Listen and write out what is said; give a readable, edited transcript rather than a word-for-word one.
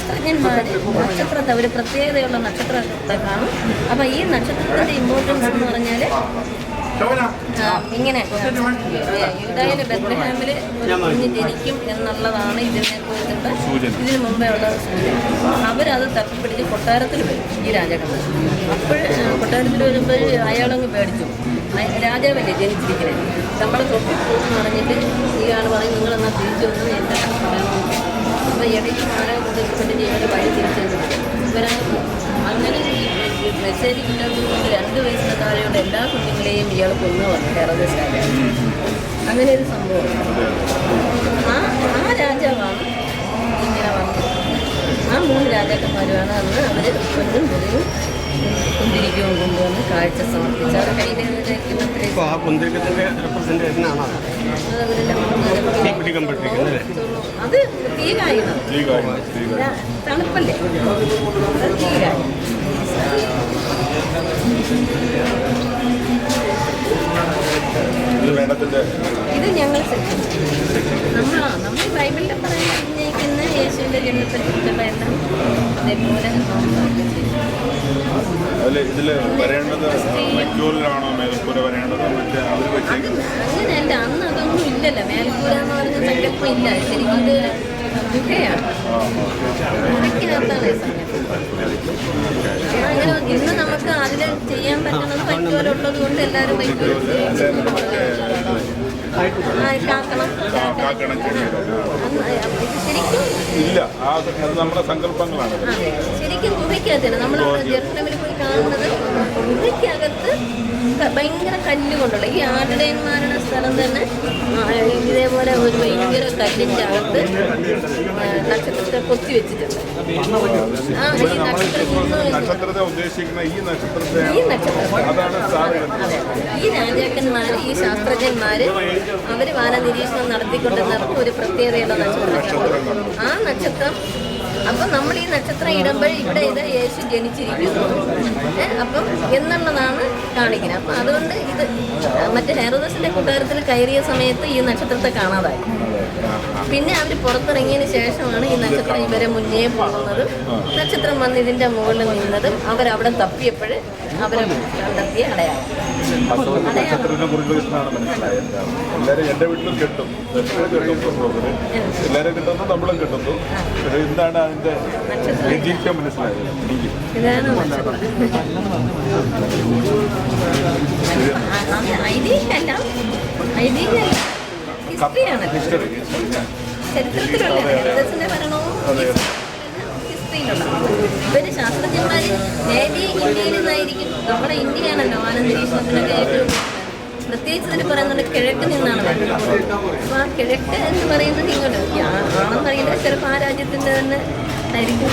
ശാസ്ത്രജ്ഞന്മാർ നക്ഷത്രത്തെ ഒരു പ്രത്യേകതയുള്ള നക്ഷത്രത്തെ കാണും. അപ്പം ഈ നക്ഷത്രത്തിൻ്റെ ഇമ്പോർട്ടൻസ് എന്ന് പറഞ്ഞാൽ ഇങ്ങനെ യൂദായിലെ ബെത്ലഹേമിൽ ഒരു കുഞ്ഞ് ജനിക്കും എന്നുള്ളതാണ് ഇതിനെക്കുറിച്ചുള്ള ഇതിന് മുമ്പേ ഉള്ള സൂചന. അവരത് തപ്പിപ്പിടിച്ച് കൊട്ടാരത്തിൽ വരും ഈ രാജാക്കന്മാർ. അപ്പോൾ കൊട്ടാരത്തിൽ വരുമ്പോൾ അയാളങ്ങ് പേടിച്ചു. രാജാവല്ലേ ജനിച്ചിരിക്കുന്നത്, നമ്മളെ തൊട്ടിപ്പോന്ന് പറഞ്ഞിട്ട് ഇയാൾ പറയും നിങ്ങളെന്നാൽ തിരിച്ചു വന്ന് എൻ്റെ പറയണമെന്ന്. അപ്പോൾ ഇടയ്ക്ക് മാല കൊണ്ട് ഇവരെ വഴി തിരിച്ചു ഇവരങ്ങ് അങ്ങനെ മെസ്സേജ് കിട്ടുന്നത് 2 വയസ്സിന് താഴെയുള്ള എല്ലാ കുഞ്ഞുങ്ങളെയും ഇയാൾ കൊന്നു വന്നു ഹെറോദസ് രാജാവ്. അങ്ങനെ ഒരു സംഭവം. ആ രാജാവാണ് ഇങ്ങനെ വന്നത്. ആ 3 രാജാക്കന്മാരുമാണ് അന്ന് അവർ കൊണ്ടും പൊതിയും കുന്തിരിക്കവും കൊണ്ടുവന്ന് കാഴ്ച സമർപ്പിച്ച് അവർ കയ്യിൽ അത് തീകായുധം തണുപ്പല്ലേ, അത് തീകായുധം. ഇത് ഞങ്ങൾ നമ്മൾ ബൈബിളിൽ പറഞ്ഞിരിക്കുന്ന യേശുവിൻ്റെ ജന്മത്തെ കുറിച്ചുള്ള എല്ലാം അതേപോലെ അങ്ങനെയല്ല. അന്ന് അതൊന്നും ഇല്ലല്ലോ, മേൽക്കൂര എന്ന് പറഞ്ഞ സങ്കല്പം ഇല്ല. ശരിക്കും ഇത് ഗുഹയാണ്, ഗുഹയ്ക്കകത്താണ് ഈ സമയത്ത്. അങ്ങനെ ഇന്ന് നമുക്ക് അതിൽ ചെയ്യാൻ പറ്റുന്നത് വൈക്കോൽ ഉള്ളത് കൊണ്ട് എല്ലാവരും വൈക്കോൽ കാക്കണം. ശരിക്കും ഇല്ല, അത് നമ്മുടെ സങ്കല്പങ്ങളാണ്. ശരിക്കും ഗുഹയ്ക്കകത്താണ് നമ്മൾ ജെറുസലേമിൽ പോയി കാണുന്നത്. ഗുഹയ്ക്കകത്ത് ഭയങ്കര കല്ലുകൊണ്ടുള്ള ഈ ആട്ടിടയന്മാരുടെ സ്ഥലം തന്നെ ഇതേപോലെ ഒരു ഭയങ്കര കല്ലിൻ്റെ അകത്ത് നക്ഷത്രത്തെ കൊത്തി വെച്ചിട്ടുണ്ട്. നക്ഷത്രത്തെ ഉദ്ദേശിക്കുന്ന ഈ നക്ഷത്രത്തെ ഈ രാജാക്കന്മാർ ഈ ശാസ്ത്രജ്ഞന്മാർ അവർ വാന നിരീക്ഷണം നടത്തിക്കൊണ്ടിരുന്നവർക്ക് ഒരു പ്രത്യേകതയുള്ള നക്ഷത്രം. ആ നക്ഷത്രം അപ്പം നമ്മൾ ഈ നക്ഷത്രം ഇടുമ്പോൾ ഇവിടെ ഇത് യേശു ജനിച്ചിരിക്കുന്നു അപ്പം എന്നുള്ളതാണ് കാണിക്കുന്നത്. അപ്പം അതുകൊണ്ട് ഇത് മറ്റേ ഹെറോദസിൻ്റെ കൊട്ടാരത്തിൽ കയറിയ സമയത്ത് ഈ നക്ഷത്രത്തെ കാണാതായി. പിന്നെ അവർ പുറത്തിറങ്ങിയതിന് ശേഷമാണ് ഈ നക്ഷത്രം ഇവരെ മുന്നേ പോകുന്നതും നക്ഷത്രം വന്ന് ഇതിൻ്റെ മുകളിൽ നിന്നതും അവരവിടെ തപ്പിയപ്പോൾ അവരെ കണ്ടെത്തിയ അടയാളം. എല്ലാവരും എൻ്റെ വീട്ടിലും കിട്ടും, എല്ലാവരും കിട്ടുന്നു, നമ്മളും കിട്ടുന്നു. എന്താണ് അതിൻ്റെ നിരീക്ഷണം മനസ്സിലായത്? ഇതാണ് ഐതിഹ്യമല്ല, ഹിസ്റ്ററിയാണ്. ചരിത്രത്തിലുള്ള ഹെറോദസിന്റെ ഭരണവും ഹിസ്റ്ററിയിലുള്ള ഇവര് ശാസ്ത്രജ്ഞന്മാർ നേവി ഇന്ത്യയിൽ നിന്നായിരിക്കും. നമ്മുടെ ഇന്ത്യയാണല്ലോ വാന നിരീക്ഷണത്തിനൊക്കെ ഏറ്റവും പ്രത്യേകിച്ച് ഇതിൽ പറയുന്നത് കിഴക്ക് നിന്നാണ് വരുന്നത്. അപ്പോൾ ആ കിഴക്ക് എന്ന് പറയുന്നത് ഇങ്ങോട്ട് ആണെന്ന് അറിയില്ല, ചിലപ്പോൾ ആ രാജ്യത്തിൻ്റെ തന്നെ ആയിരിക്കും.